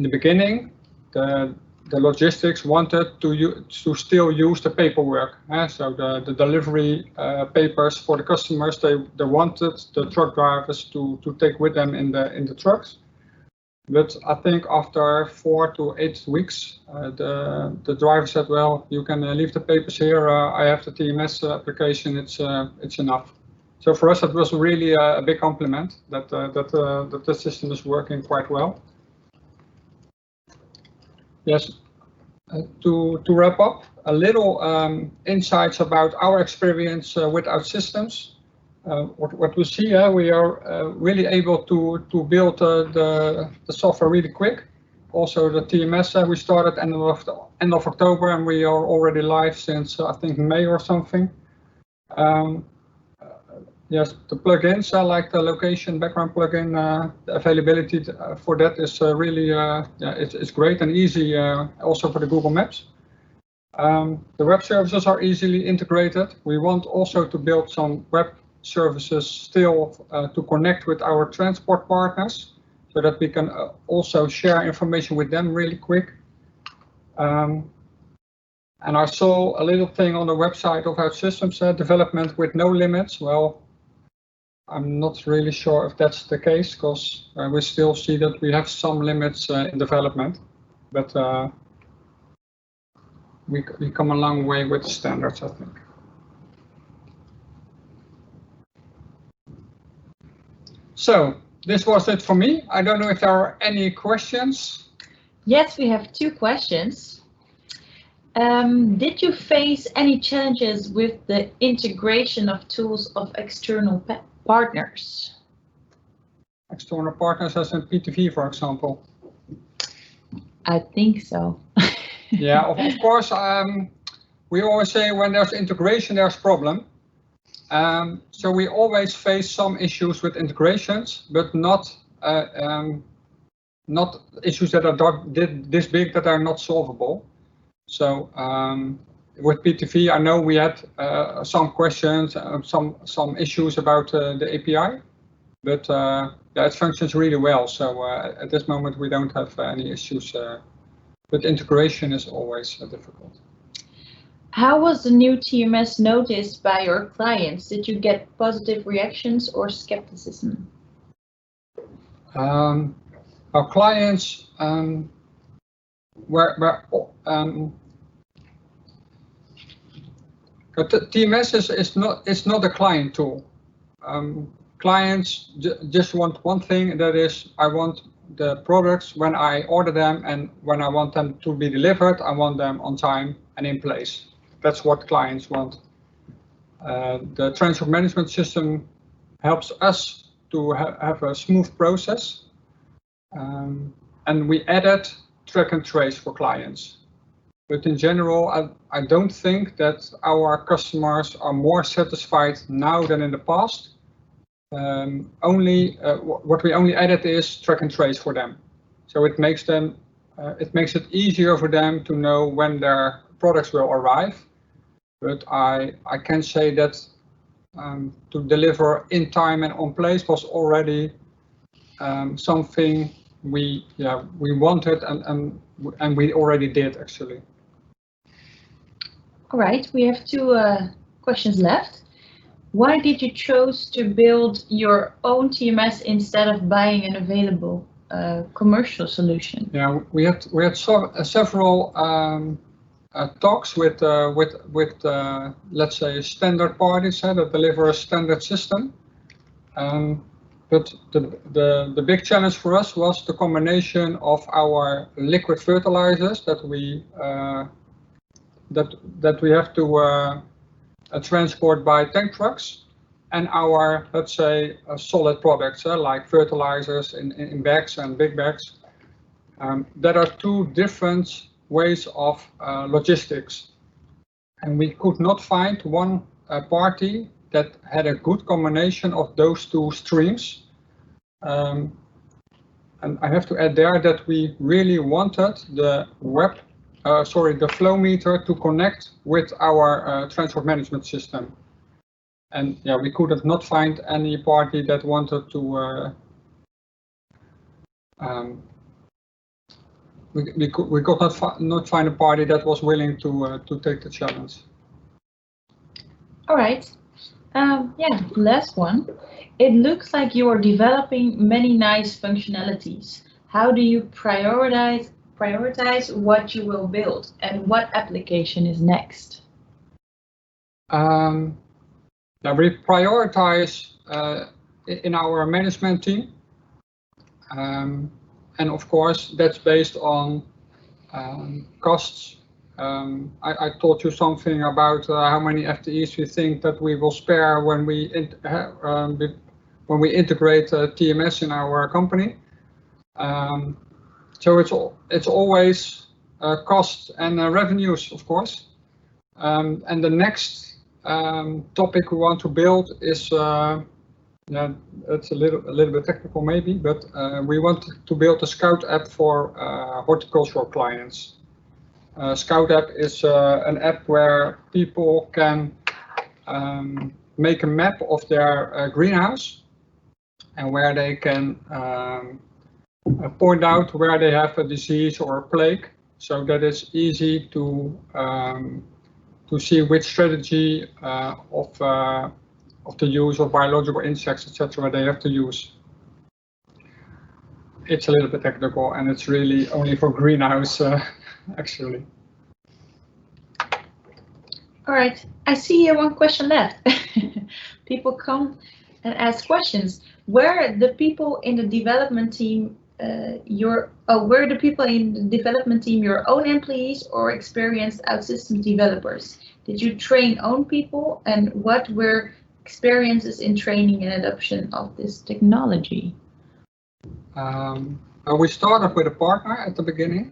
beginning, the logistics wanted to still use the paperwork. So the delivery papers for the customers, they wanted the truck drivers to take with them in the trucks. But I think after 4 to 8 weeks, the driver said, "Well, you can leave the papers here. I have the TMS application. It's enough." So for us, it was really a big compliment that the system is working quite well. Yes, to wrap up, a little insights about our experience with OutSystems. What we see, we are really able to build the software really quick. Also the TMS, we started end of October, and we are already live since I think May or something. Yes, the plugins, like the location background plugin, the availability for that is really, it's great and easy, also for the Google Maps. The web services are easily integrated. We want also to build some web services still to connect with our transport partners, so that we can also share information with them really quick. And I saw a little thing on the website of OutSystems, development with no limits. Well, I'm not really sure if that's the case, because we still see that we have some limits in development, but we come a long way with the standards, I think. So this was it for me. I don't know if there are any questions. Yes, we have 2 questions. Did you face any challenges with the integration of tools of external partners? External partners as in PTV, for example. I think so. Yeah, of course. We always say when there's integration, there's problem. So we always face some issues with integrations, but not issues that are this big that are not solvable. So with PTV, I know we had some questions, some issues about the API, but yeah, it functions really well. So at this moment, we don't have any issues. But integration is always difficult. How was the new TMS noticed by your clients? Did you get positive reactions or skepticism? Our clients TMS is not a client tool. Clients just want one thing, and that is I want the products when I order them, and when I want them to be delivered, I want them on time and in place. That's what clients want. The transport management system helps us to have a smooth process, and we added track and trace for clients. But in general, I don't think that our customers are more satisfied now than in the past. What we only added is track and trace for them. So it makes it easier for them to know when their products will arrive. But I can say that to deliver in time and on place was already something we wanted and we already did actually. All right, we have two questions left. Why did you choose to build your own TMS instead of buying an available commercial solution? Yeah, we had several talks with let's say standard parties that deliver a standard system. But the big challenge for us was the combination of our liquid fertilizers that we have to transport by tank trucks, and our, let's say, solid products like fertilizers in bags and big bags. That are two different ways of logistics, and we could not find one party that had a good combination of those two streams. And I have to add there that we really wanted the flow meter to connect with our transport management system. And yeah, we could not find any party that wanted to. We could not find a party that was willing to take the challenge. All right. Yeah, last one. It looks like you are developing many nice functionalities. How do you prioritize what you will build and what application is next? Yeah, we prioritize in our management team, and of course that's based on costs. I told you something about how many FTEs we think that we will spare when we integrate TMS in our company. So it's always costs and revenues, of course. And the next topic we want to build is it's a little bit technical maybe, but we want to build a Scout app for horticultural clients. Scout app is an app where people can make a map of their greenhouse, and where they can point out where they have a disease or a plague, so that it's easy to see which strategy of the use of biological insects, etc. they have to use. It's a little bit technical, and it's really only for greenhouse actually. All right, I see one question left. People come and ask questions. Where the people in the development team your own employees or experienced OutSystems developers? Did you train own people, and what were experiences in training and adoption of this technology? We started with a partner at the beginning.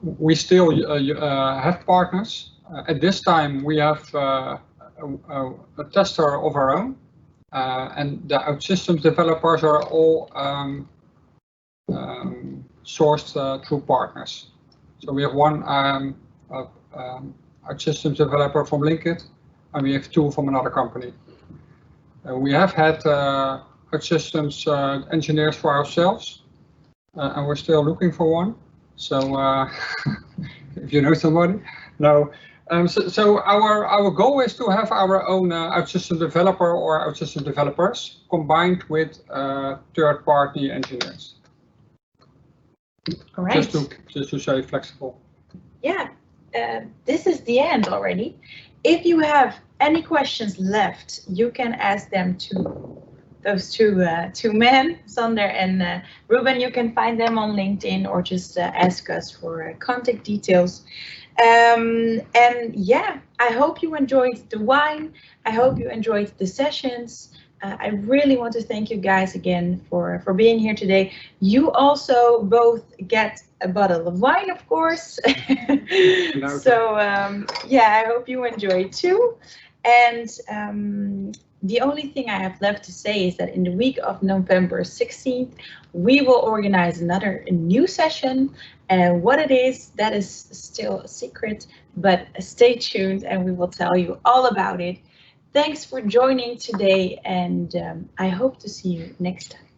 We still have partners. At this time, we have a tester of our own, and the OutSystems developers are all sourced through partners. So we have one OutSystems developer from LINKIT, and we have two from another company. We have had OutSystems engineers for ourselves, and we're still looking for one. So if you know somebody, no. So our goal is to have our own OutSystem developer or OutSystem developers combined with third-party engineers. All right. Just to say flexible. Yeah, this is the end already. If you have any questions left, you can ask them to those two men, Sander and Ruben. You can find them on LinkedIn or just ask us for contact details. And yeah, I hope you enjoyed the wine. I hope you enjoyed the sessions. I really want to thank you guys again for being here today. You also both get a bottle of wine, of course. So yeah, I hope you enjoy too. And the only thing I have left to say is that in the week of November 16th, we will organize another new session. And what it is, that is still a secret, but stay tuned and we will tell you all about it. Thanks for joining today, and I hope to see you next time.